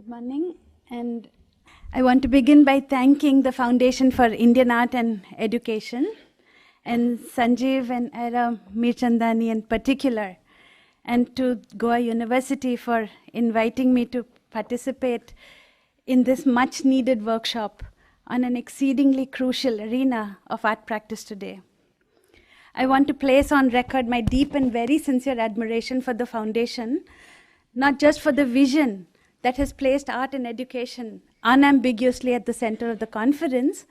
Good morning, and I want to begin by thanking the Foundation for Indian Art and Education, and Sanjeev and Ira Mirchandani in particular, and to Goa University for inviting me to participate in this much-needed workshop on an exceedingly crucial arena of art practice today. I want to place on record my deep and very sincere admiration for the Foundation, not just for the vision that has placed art and education unambiguously at the center of the conference,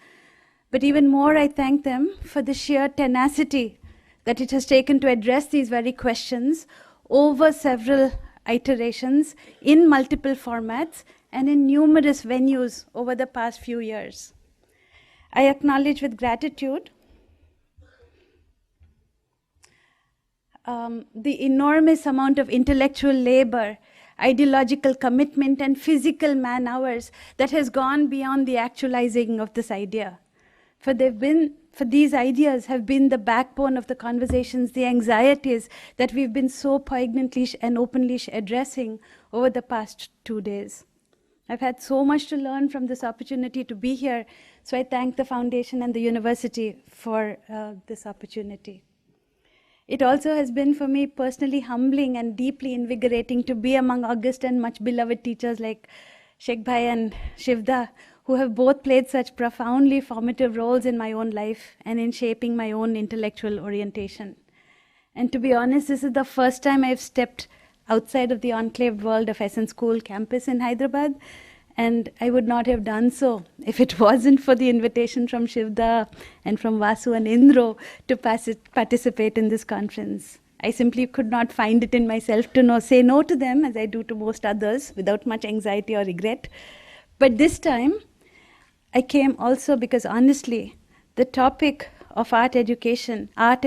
but even more, I thank them for the sheer tenacity that it has taken to address these very questions over several iterations in multiple formats and in numerous venues over the past few years. I acknowledge with gratitude the enormous amount of intellectual labor, ideological commitment, and physical man-hours that has gone beyond the actualizing of this idea. For these ideas have been the backbone of the conversations, the anxieties that we've been so poignantly and openly addressing over the past 2 days. I've had so much to learn from this opportunity to be here, so I thank the Foundation and the University for this opportunity. It also has been for me personally humbling and deeply invigorating to be among august and much beloved teachers like Sheikh Bhai and Shivda, who have both played such profoundly formative roles in my own life and in shaping my own intellectual orientation. And to be honest, this is the first time I've stepped outside of the enclave world of Essence School campus in Hyderabad, and I would not have done so if it wasn't for the invitation from Shivda and from Vasu and Indro to participate in this conference. I simply could not find it in myself to say no to them, as I do to most others, without much anxiety or regret. But this time, I came also because honestly, the topic of art and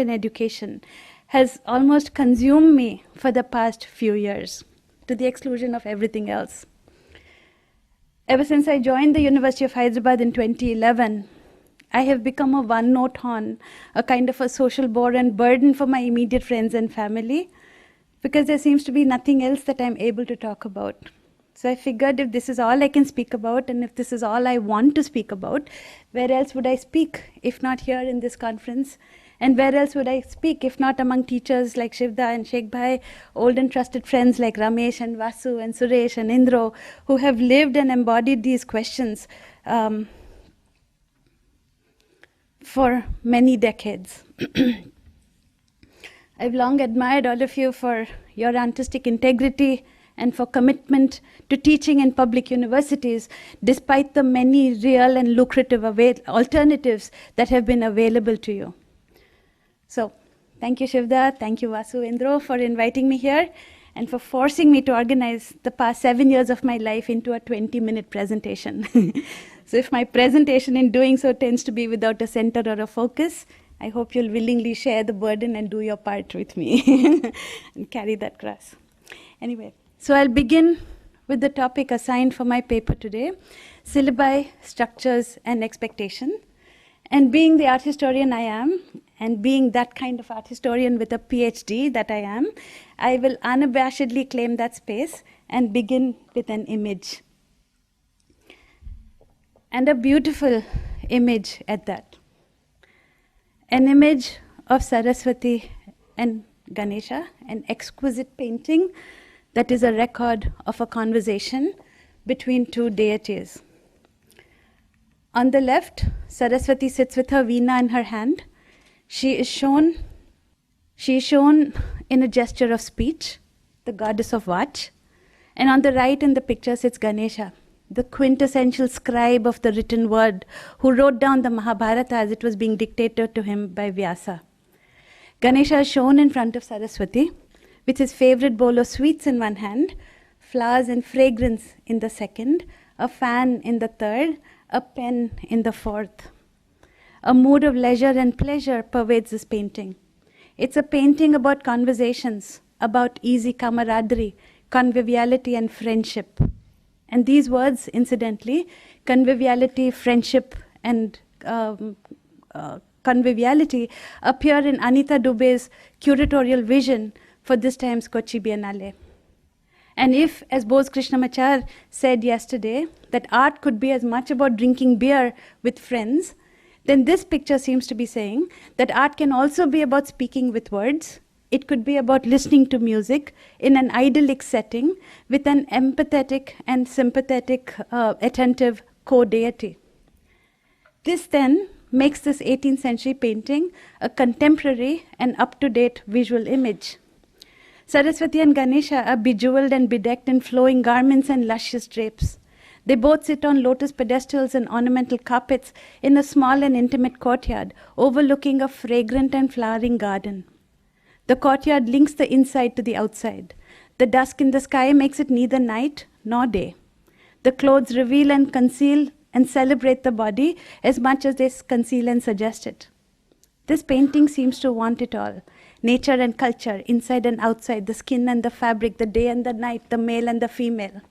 education, has almost consumed me for the past few years, to the exclusion of everything else. Ever since I joined the University of Hyderabad in 2011, I have become a one-note horn, a kind of a social bore and burden for my immediate friends and family, because there seems to be nothing else that I'm able to talk about. So I figured if this is all I can speak about, and if this is all I want to speak about, where else would I speak if not here in this conference? And where else would I speak if not among teachers like Shivda and Sheikh Bhai, old and trusted friends like Ramesh and Vasu and Suresh and Indro, who have lived and embodied these questions for many decades. I've long admired all of you for your artistic integrity and for commitment to teaching in public universities, despite the many real and lucrative alternatives that have been available to you. So, thank you Shivda, thank you Vasu Indro for inviting me here and for forcing me to organize the past 7 years of my life into a 20-minute presentation. So if my presentation in doing so tends to be without a center or a focus, I hope you'll willingly share the burden and do your part with me and carry that cross. Anyway, so I'll begin with the topic assigned for my paper today, Syllabi, Structures and Expectation. And being the art historian I am, and being that kind of art historian with a PhD that I am, I will unabashedly claim that space and begin with an image. And a beautiful image at that. An image of Saraswati and Ganesha, an exquisite painting that is a record of a conversation between two deities. On the left, Saraswati sits with her veena in her hand. She is shown in a gesture of speech, the goddess of watch. And on the right in the picture sits Ganesha, the quintessential scribe of the written word, who wrote down the Mahabharata as it was being dictated to him by Vyasa. Ganesha is shown in front of Saraswati, with his favorite bowl of sweets in one hand, flowers and fragrance in the second, a fan in the third, a pen in the fourth. A mood of leisure and pleasure pervades this painting. It's a painting about conversations, about easy camaraderie, conviviality and friendship. And these words, incidentally, conviviality, friendship and conviviality, appear in Anita Dubé's curatorial vision for this time's Kochi Biennale. And if, as Bose Krishnamachar said yesterday, that art could be as much about drinking beer with friends, then this picture seems to be saying that art can also be about speaking with words. It could be about listening to music in an idyllic setting with an empathetic and sympathetic, attentive co-deity. This then makes this 18th century painting a contemporary and up-to-date visual image. Saraswati and Ganesha are bejeweled and bedecked in flowing garments and luscious drapes. They both sit on lotus pedestals and ornamental carpets in a small and intimate courtyard overlooking a fragrant and flowering garden. The courtyard links the inside to the outside. The dusk in the sky makes it neither night nor day. The clothes reveal and conceal and celebrate the body as much as they conceal and suggest it. This painting seems to want it all. Nature and culture, inside and outside, the skin and the fabric, the day and the night, the male and the female.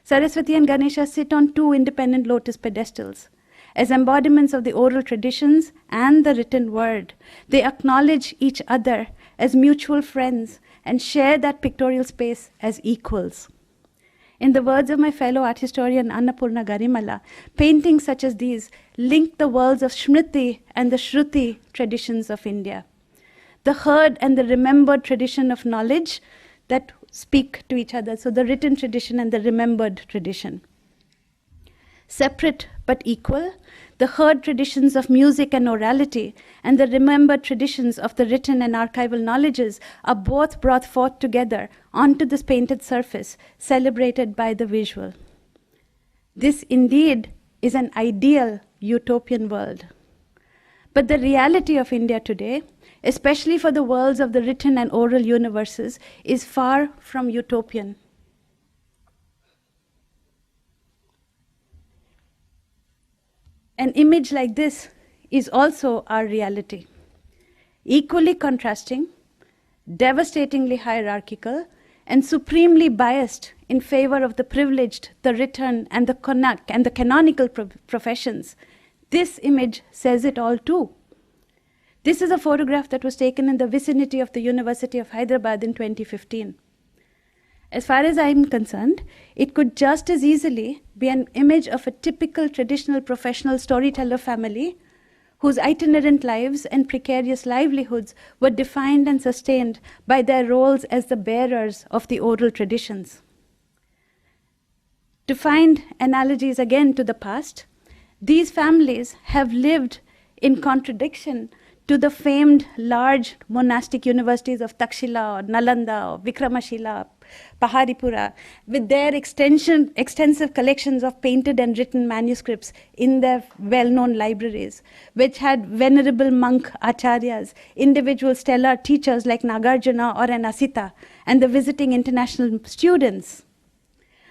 Saraswati and Ganesha sit on two independent lotus pedestals. As embodiments of the oral traditions and the written word, they acknowledge each other as mutual friends and share that pictorial space as equals. In the words of my fellow art historian Annapurna Garimala, paintings such as these link the worlds of Smriti and the Shruti traditions of India. The heard and the remembered tradition of knowledge that speak to each other. So the written tradition and the remembered tradition. Separate but equal, the heard traditions of music and orality and the remembered traditions of the written and archival knowledges are both brought forth together onto this painted surface, celebrated by the visual. This indeed is an ideal utopian world. But the reality of India today, especially for the worlds of the written and oral universes, is far from utopian. An image like this is also our reality. Equally contrasting, devastatingly hierarchical, and supremely biased in favor of the privileged, the written, and the canonical professions. This image says it all too. This is a photograph that was taken in the vicinity of the University of Hyderabad in 2015. As far as I'm concerned, it could just as easily be an image of a typical traditional professional storyteller family whose itinerant lives and precarious livelihoods were defined and sustained by their roles as the bearers of the oral traditions. To find analogies again to the past, these families have lived in contradiction to the famed large monastic universities of Takshila or Nalanda or Vikramashila, Paharipura, with their extensive collections of painted and written manuscripts in their well-known libraries, which had venerable monk acharyas, individual stellar teachers like Nagarjuna or an Asita, and the visiting international students.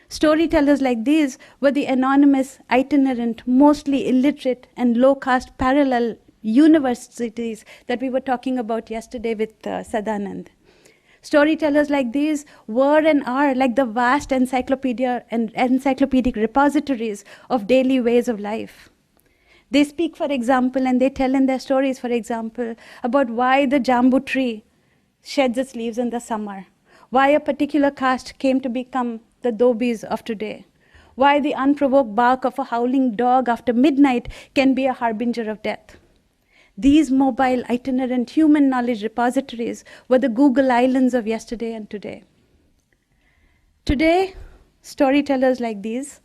Storytellers like these were the anonymous, itinerant, mostly illiterate and low-caste parallel universities that we were talking about yesterday with Sadanand. Storytellers like these were and are like the vast encyclopedia and encyclopedic repositories of daily ways of life. They speak, for example, and they tell in their stories, for example, about why the jambu tree sheds its leaves in the summer, why a particular caste came to become the dhobis of today, why the unprovoked bark of a howling dog after midnight can be a harbinger of death. These mobile, itinerant human knowledge repositories were the Google Islands of yesterday and today. Today, storytellers like these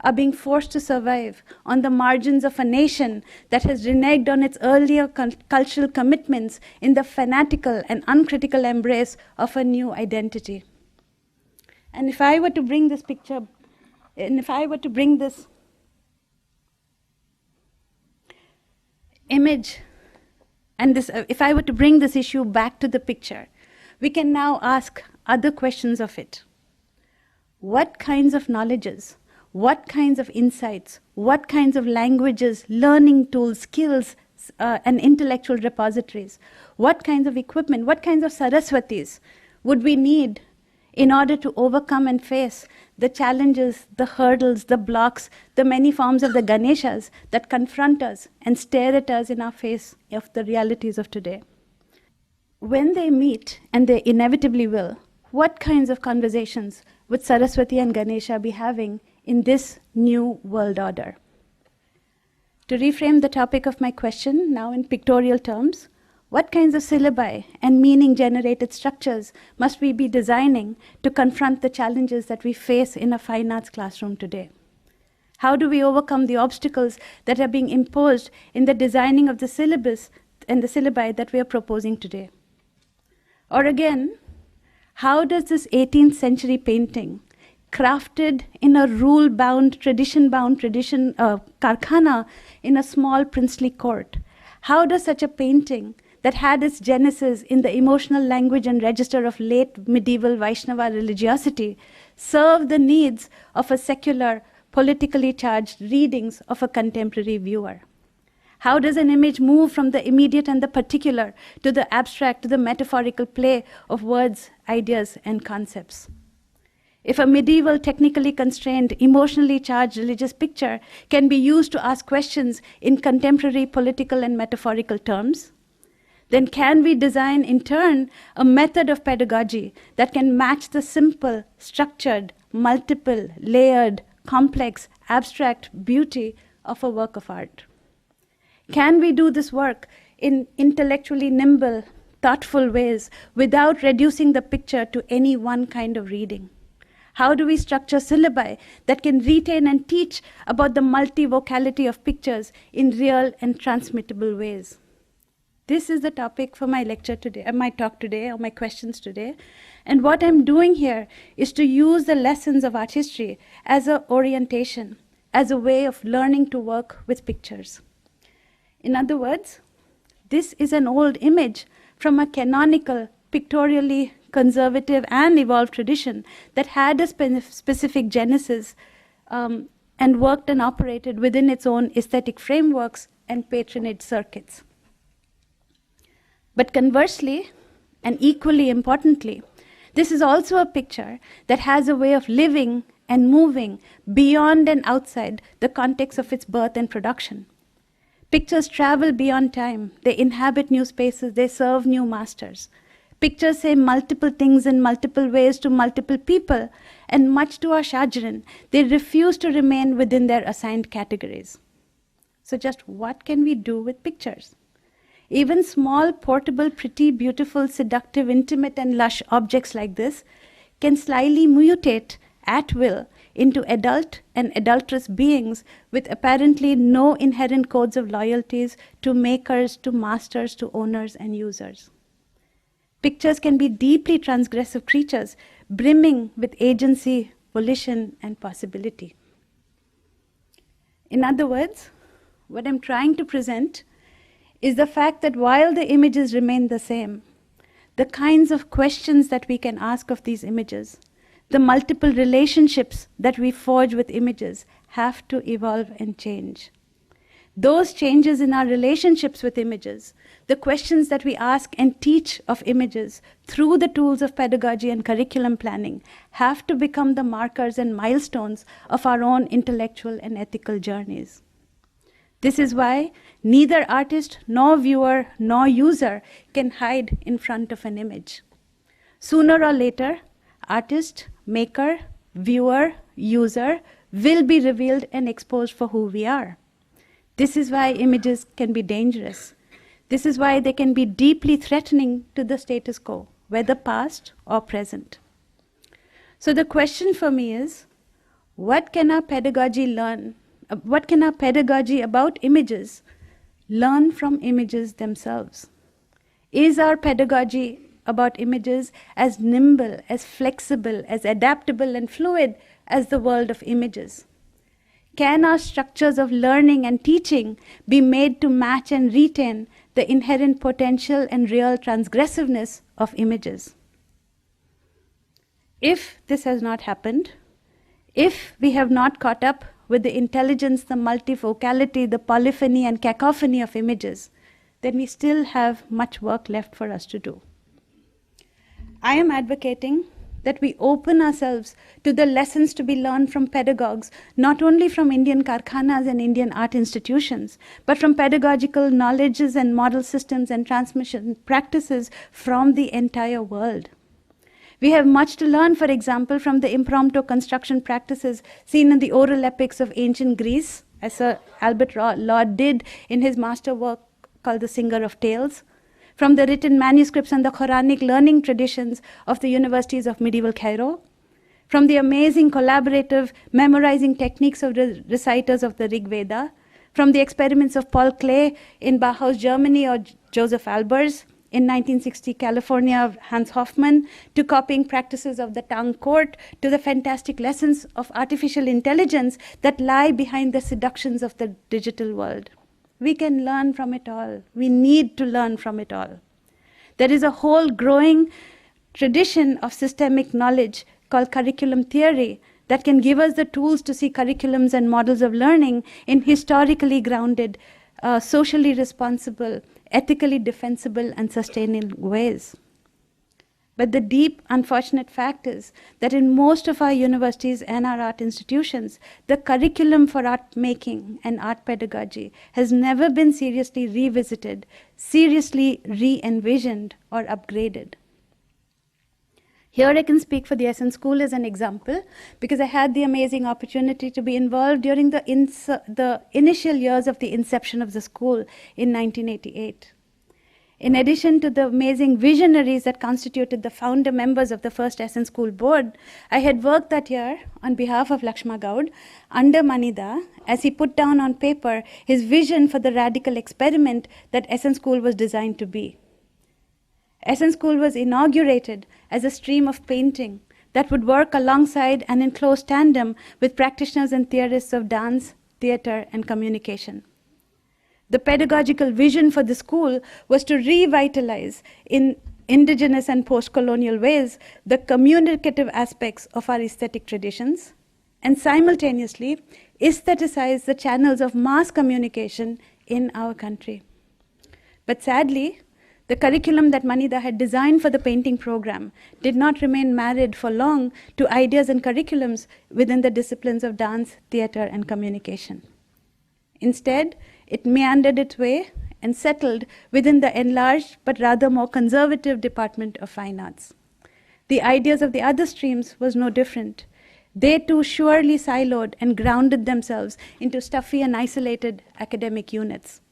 are being forced to survive on the margins of a nation that has reneged on its earlier cultural commitments in the fanatical and uncritical embrace of a new identity. And if I were to bring this picture, and if I were to bring this image, and if I were to bring this issue back to the picture, we can now ask other questions of it. What kinds of knowledges, what kinds of insights, what kinds of languages, learning tools, skills, and intellectual repositories, what kinds of equipment, what kinds of Saraswatis would we need in order to overcome and face the challenges, the hurdles, the blocks, the many forms of the Ganeshas that confront us and stare at us in our face of the realities of today. When they meet, and they inevitably will, What kinds of conversations would Saraswati and Ganesha be having in this new world order? To reframe the topic of my question now in pictorial terms, what kinds of syllabi and meaning-generated structures must we be designing to confront the challenges that we face in a fine arts classroom today? How do we overcome the obstacles that are being imposed in the designing of the syllabus and the syllabi that we are proposing today? Or again, how does this 18th century painting, crafted in a rule-bound, tradition-bound karkhana in a small princely court, how does such a painting that had its genesis in the emotional language and register of late medieval Vaishnava religiosity serve the needs of a secular, politically charged readings of a contemporary viewer? How does an image move from the immediate and the particular to the abstract, to the metaphorical play of words, ideas, and concepts? If a medieval, technically constrained, emotionally charged religious picture can be used to ask questions in contemporary political and metaphorical terms, then can we design, in turn, a method of pedagogy that can match the simple, structured, multiple, layered, complex, abstract beauty of a work of art? Can we do this work in intellectually nimble, thoughtful ways without reducing the picture to any one kind of reading? How do we structure syllabi that can retain and teach about the multivocality of pictures in real and transmittable ways? This is the topic for my lecture today, my talk today, or my questions today. And what I'm doing here is to use the lessons of art history as an orientation, as a way of learning to work with pictures. In other words, this is an old image from a canonical, pictorially conservative and evolved tradition that had a specific genesis and worked and operated within its own aesthetic frameworks and patronage circuits. But conversely, and equally importantly, this is also a picture that has a way of living and moving beyond and outside the context of its birth and production. Pictures travel beyond time. They inhabit new spaces. They serve new masters. Pictures say multiple things in multiple ways to multiple people, and much to our chagrin, they refuse to remain within their assigned categories. So just what can we do with pictures? Even small, portable, pretty, beautiful, seductive, intimate, and lush objects like this can slyly mutate at will into adult and adulterous beings with apparently no inherent codes of loyalties to makers, to masters, to owners, and users. Pictures can be deeply transgressive creatures, brimming with agency, volition, and possibility. In other words, what I'm trying to present is the fact that while the images remain the same, the kinds of questions that we can ask of these images, the multiple relationships that we forge with images have to evolve and change. Those changes in our relationships with images, the questions that we ask and teach of images through the tools of pedagogy and curriculum planning, have to become the markers and milestones of our own intellectual and ethical journeys. This is why neither artist nor viewer nor user can hide in front of an image. Sooner or later, artist, maker, viewer, user will be revealed and exposed for who we are. This is why images can be dangerous. This is why they can be deeply threatening to the status quo, whether past or present. So the question for me is, what can our pedagogy about images learn from images themselves? Is our pedagogy about images as nimble, as flexible, as adaptable and fluid as the world of images? Can our structures of learning and teaching be made to match and retain the inherent potential and real transgressiveness of images? If this has not happened, if we have not caught up with the intelligence, the multivocality, the polyphony and cacophony of images, then we still have much work left for us to do. I am advocating that we open ourselves to the lessons to be learned from pedagogues, not only from Indian karkhanas and Indian art institutions, but from pedagogical knowledges and model systems and transmission practices from the entire world. We have much to learn, for example, from the impromptu construction practices seen in the oral epics of ancient Greece, as Sir Albert Lord did in his masterwork called The Singer of Tales, from the written manuscripts and the Quranic learning traditions of the universities of medieval Cairo, from the amazing collaborative memorizing techniques of the reciters of the Rig Veda, from the experiments of Paul Klee in Bauhaus, Germany, or Joseph Albers in 1960 California of Hans Hofmann, to copying practices of the Tang court, to the fantastic lessons of artificial intelligence that lie behind the seductions of the digital world. We can learn from it all. We need to learn from it all. There is a whole growing tradition of systemic knowledge called curriculum theory that can give us the tools to see curriculums and models of learning in historically grounded, socially responsible, ethically defensible, and sustainable ways. But the deep, unfortunate fact is that in most of our universities and our art institutions, the curriculum for art making and art pedagogy has never been seriously revisited, seriously re-envisioned, or upgraded. Here I can speak for the Essen School as an example, because I had the amazing opportunity to be involved during the initial years of the inception of the school in 1988. In addition to the amazing visionaries that constituted the founder members of the first Essen School board, I had worked that year on behalf of Lakshma Gaud under Manida as he put down on paper his vision for the radical experiment that Essen School was designed to be. Essen School was inaugurated as a stream of painting that would work alongside and in close tandem with practitioners and theorists of dance, theater, and communication. The pedagogical vision for the school was to revitalize in indigenous and post-colonial ways the communicative aspects of our aesthetic traditions and simultaneously aestheticize the channels of mass communication in our country. But sadly, the curriculum that Manida had designed for the painting program did not remain married for long to ideas and curriculums within the disciplines of dance, theater, and communication. Instead, it meandered its way and settled within the enlarged but rather more conservative Department of Fine Arts. The ideas of the other streams was no different. They too surely siloed and grounded themselves into stuffy and isolated academic units.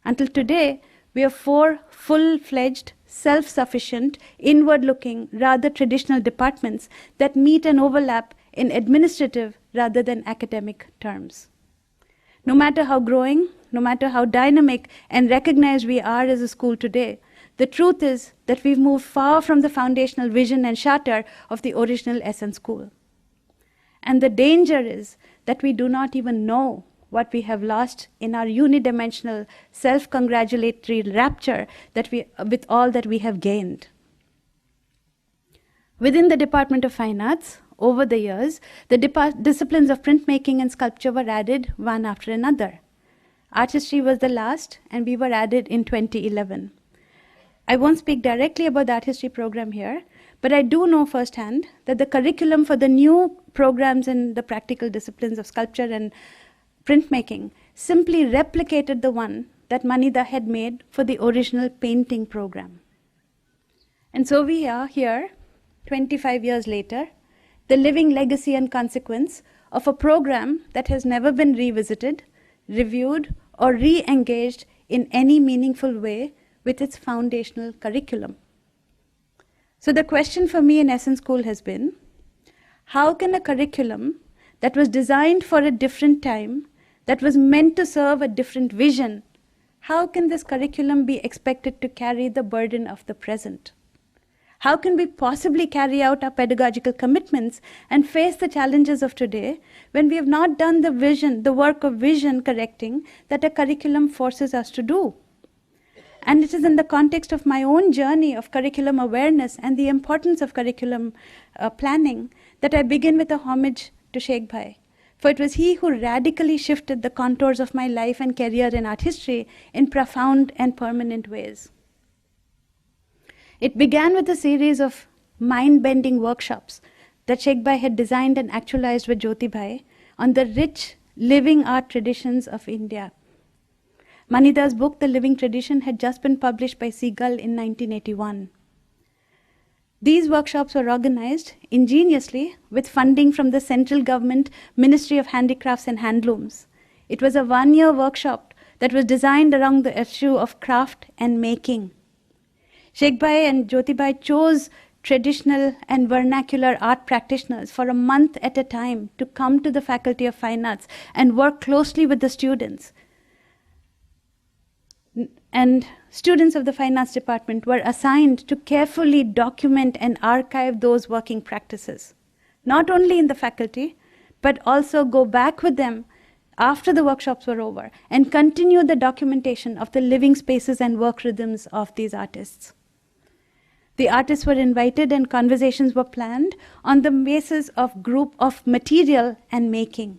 Until today, we have 4 full-fledged, self-sufficient, inward-looking, rather traditional departments that meet and overlap in administrative rather than academic terms. No matter how growing, no matter how dynamic and recognized we are as a school today, the truth is that we've moved far from the foundational vision and charter of the original Essen School. And the danger is that we do not even know what we have lost in our unidimensional, self-congratulatory rapture with all that we have gained. Within the Department of Fine Arts, over the years, the disciplines of printmaking and sculpture were added one after another. Art history was the last, and we were added in 2011. I won't speak directly about the art history program here, but I do know firsthand that the curriculum for the new programs in the practical disciplines of sculpture and printmaking simply replicated the one that Manida had made for the original painting program. And so we are here, 25 years later, the living legacy and consequence of a program that has never been revisited, reviewed, or re-engaged in any meaningful way with its foundational curriculum. So the question for me in Essen School has been, how can a curriculum that was designed for a different time, that was meant to serve a different vision, how can this curriculum be expected to carry the burden of the present? How can we possibly carry out our pedagogical commitments and face the challenges of today when we have not done the work of vision correcting that a curriculum forces us to do? And it is in the context of my own journey of curriculum awareness and the importance of curriculum planning that I begin with a homage to Sheikh Bhai. For it was he who radically shifted the contours of my life and career in art history in profound and permanent ways. It began with a series of mind-bending workshops that Sheikh Bhai had designed and actualized with Jyoti Bhai on the rich, living art traditions of India. Manida's book, The Living Tradition, had just been published by Seagull in 1981. These workshops were organized ingeniously with funding from the central government Ministry of Handicrafts and Handlooms. It was a one-year workshop that was designed around the issue of craft and making. Sheikh Bhai and Jyotibai chose traditional and vernacular art practitioners for a month at a time to come to the Faculty of Fine Arts and work closely with the students. And students of the Fine Arts Department were assigned to carefully document and archive those working practices, not only in the faculty, but also go back with them after the workshops were over and continue the documentation of the living spaces and work rhythms of these artists. The artists were invited and conversations were planned on the basis of group of material and making.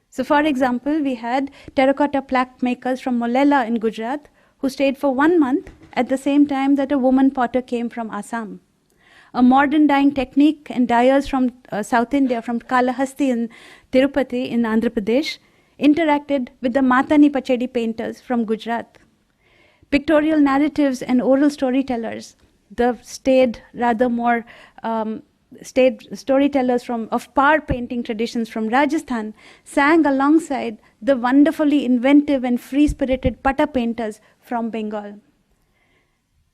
So for example, we had terracotta plaque makers from Molela in Gujarat who stayed for 1 month at the same time that a woman potter came from Assam. A modern dyeing technique and dyers from South India, from Kalahasti in Tirupati in Andhra Pradesh, interacted with the Matani Pachedi painters from Gujarat. Pictorial narratives and oral storytellers, the staid, rather more storytellers of par painting traditions from Rajasthan, sang alongside the wonderfully inventive and free-spirited Pata painters from Bengal.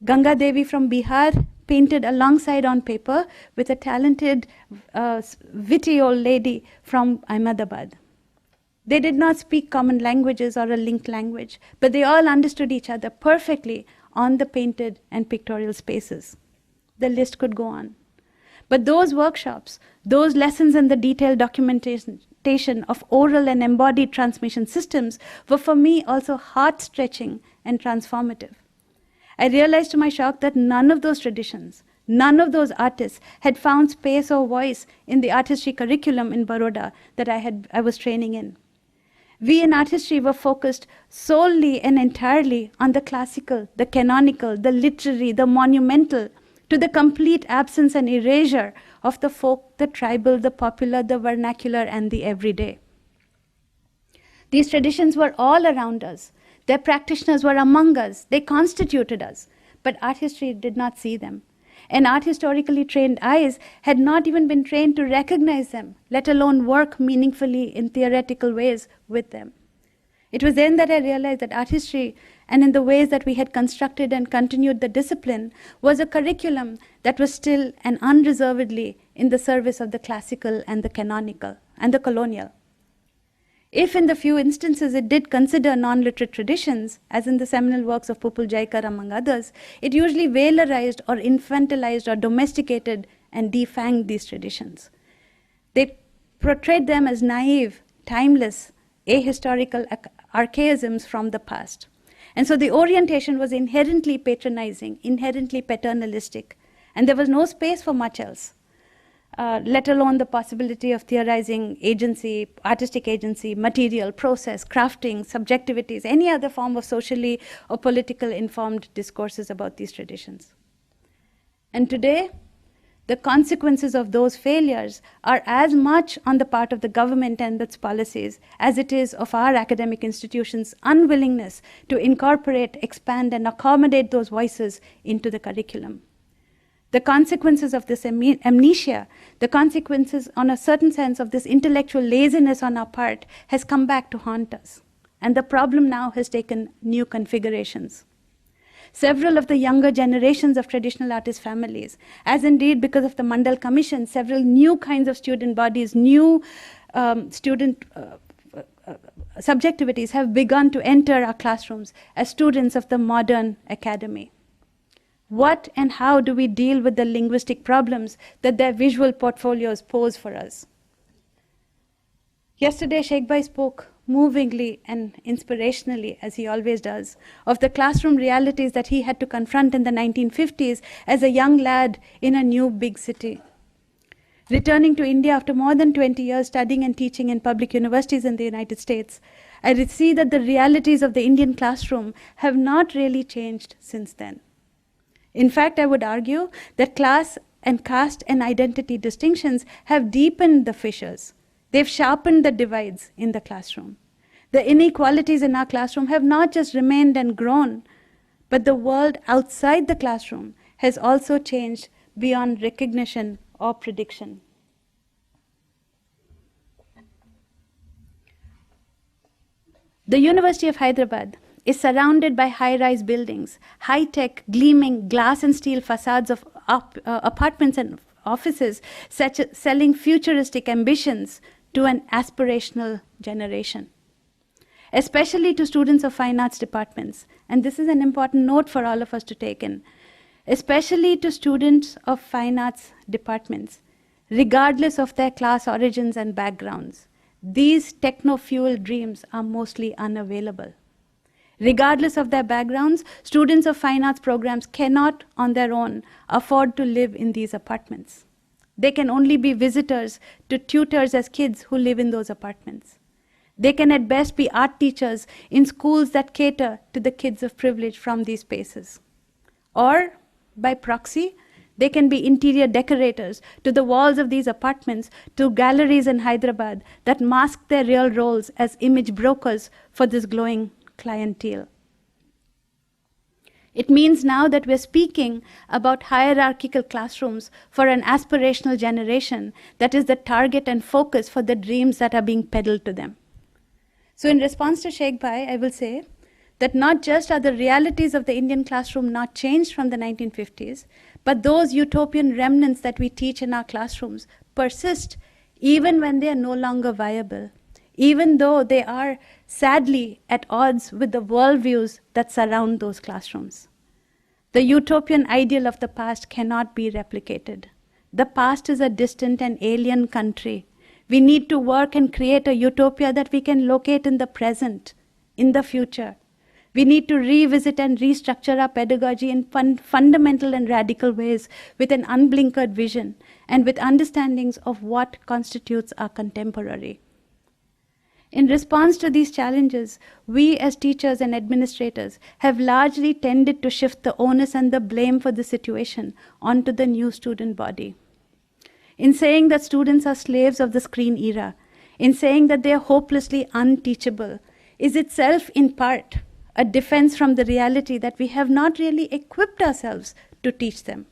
Ganga Devi from Bihar painted alongside on paper with a talented, witty old lady from Ahmedabad. They did not speak common languages or a linked language, but they all understood each other perfectly on the painted and pictorial spaces. The list could go on. But those workshops, those lessons and the detailed documentation of oral and embodied transmission systems were for me also heart-stretching and transformative. I realized to my shock that none of those traditions, none of those artists had found space or voice in the artistry curriculum in Baroda that I was training in. We in artistry were focused solely and entirely on the classical, the canonical, the literary, the monumental, to the complete absence and erasure of the folk, the tribal, the popular, the vernacular, and the everyday. These traditions were all around us. Their practitioners were among us. They constituted us. But art history did not see them. And art historically trained eyes had not even been trained to recognize them, let alone work meaningfully in theoretical ways with them. It was then that I realized that art history, and in the ways that we had constructed and continued the discipline, was a curriculum that was still and unreservedly in the service of the classical and the canonical and the colonial. If in the few instances it did consider non-literate traditions, as in the seminal works of Pupul Jaikar among others, it usually valorized or infantilized or domesticated and defanged these traditions. They portrayed them as naive, timeless, ahistorical archaisms from the past. And so the orientation was inherently patronizing, inherently paternalistic, and there was no space for much else, let alone the possibility of theorizing agency, artistic agency, material, process, crafting, subjectivities, any other form of socially or politically informed discourses about these traditions. And today, the consequences of those failures are as much on the part of the government and its policies as it is of our academic institutions' unwillingness to incorporate, expand, and accommodate those voices into the curriculum. The consequences of this amnesia, the consequences on a certain sense of this intellectual laziness on our part has come back to haunt us. And the problem now has taken new configurations. Several of the younger generations of traditional artist families, as indeed because of the Mandal Commission, several new kinds of student bodies, new student subjectivities have begun to enter our classrooms as students of the modern academy. What and how do we deal with the linguistic problems that their visual portfolios pose for us? Yesterday, Sheikh Bhai spoke movingly and inspirationally, as he always does, of the classroom realities that he had to confront in the 1950s as a young lad in a new big city. Returning to India after more than 20 years studying and teaching in public universities in the United States, I see that the realities of the Indian classroom have not really changed since then. In fact, I would argue that class and caste and identity distinctions have deepened the fissures. They've sharpened the divides in the classroom. The inequalities in our classroom have not just remained and grown, but the world outside the classroom has also changed beyond recognition or prediction. The University of Hyderabad is surrounded by high-rise buildings, high-tech, gleaming glass and steel facades of apartments and offices, selling futuristic ambitions to an aspirational generation, especially to students of fine arts departments. And this is an important note for all of us to take in. Especially to students of fine arts departments, regardless of their class origins and backgrounds, these techno-fueled dreams are mostly unavailable. Regardless of their backgrounds, students of fine arts programs cannot, on their own, afford to live in these apartments. They can only be visitors to tutors as kids who live in those apartments. They can at best be art teachers in schools that cater to the kids of privilege from these spaces. Or, by proxy, they can be interior decorators to the walls of these apartments, to galleries in Hyderabad that mask their real roles as image brokers for this glowing clientele. It means now that we're speaking about hierarchical classrooms for an aspirational generation that is the target and focus for the dreams that are being peddled to them. So in response to Sheikh Bhai, I will say that not just are the realities of the Indian classroom not changed from the 1950s, but those utopian remnants that we teach in our classrooms persist even when they are no longer viable, even though they are sadly at odds with the worldviews that surround those classrooms. The utopian ideal of the past cannot be replicated. The past is a distant and alien country. We need to work and create a utopia that we can locate in the present, in the future. We need to revisit and restructure our pedagogy in fundamental and radical ways with an unblinkered vision and with understandings of what constitutes our contemporary. In response to these challenges, we as teachers and administrators have largely tended to shift the onus and the blame for the situation onto the new student body. In saying that students are slaves of the screen era, in saying that they are hopelessly unteachable, is itself in part a defense from the reality that we have not really equipped ourselves to teach them.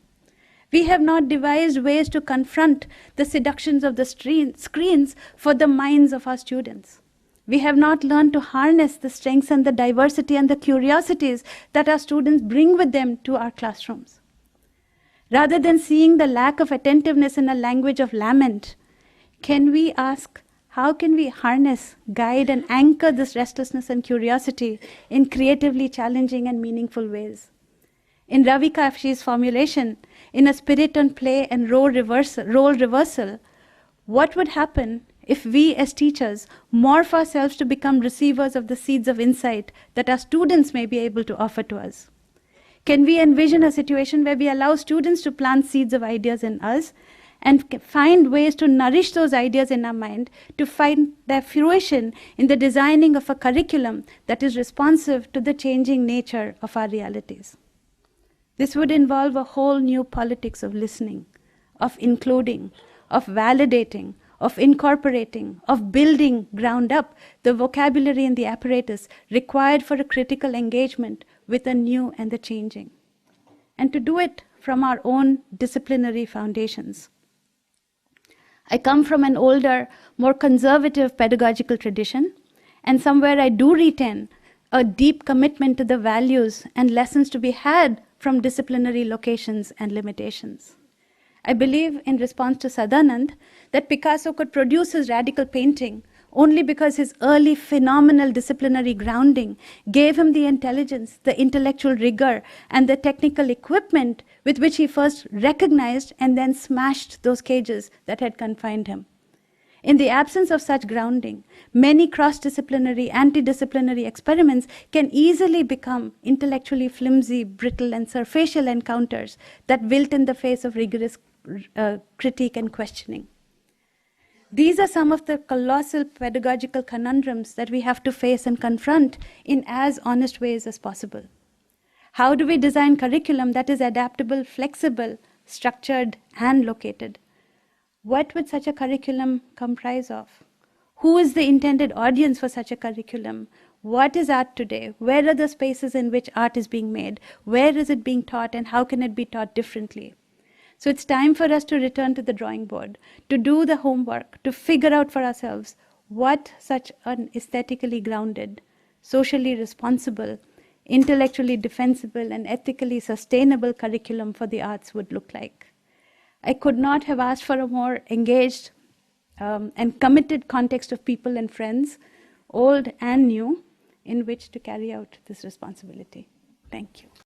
We have not devised ways to confront the seductions of the screens for the minds of our students. We have not learned to harness the strengths and the diversity and the curiosities that our students bring with them to our classrooms. Rather than seeing the lack of attentiveness in a language of lament, can we ask, how can we harness, guide, and anchor this restlessness and curiosity in creatively challenging and meaningful ways? In Ravi Kafshi's formulation, in a spirit on play and role reversal, what would happen if we as teachers morph ourselves to become receivers of the seeds of insight that our students may be able to offer to us? Can we envision a situation where we allow students to plant seeds of ideas in us and find ways to nourish those ideas in our mind to find their fruition in the designing of a curriculum that is responsive to the changing nature of our realities? This would involve a whole new politics of listening, of including, of validating, of incorporating, of building ground up the vocabulary and the apparatus required for a critical engagement with the new and the changing. And to do it from our own disciplinary foundations. I come from an older, more conservative pedagogical tradition, and somewhere I do retain a deep commitment to the values and lessons to be had from disciplinary locations and limitations. I believe, in response to Sadanand, that Picasso could produce his radical painting only because his early phenomenal disciplinary grounding gave him the intelligence, the intellectual rigor, and the technical equipment with which he first recognized and then smashed those cages that had confined him. In the absence of such grounding, many cross-disciplinary, anti-disciplinary experiments can easily become intellectually flimsy, brittle, and surfacial encounters that wilt in the face of rigorous critique and questioning. These are some of the colossal pedagogical conundrums that we have to face and confront in as honest ways as possible. How do we design curriculum that is adaptable, flexible, structured, and located? What would such a curriculum comprise of? Who is the intended audience for such a curriculum? What is art today? Where are the spaces in which art is being made? Where is it being taught, and how can it be taught differently? So it's time for us to return to the drawing board, to do the homework, to figure out for ourselves what such an aesthetically grounded, socially responsible, intellectually defensible, and ethically sustainable curriculum for the arts would look like. I could not have asked for a more engaged and committed context of people and friends, old and new, in which to carry out this responsibility. Thank you.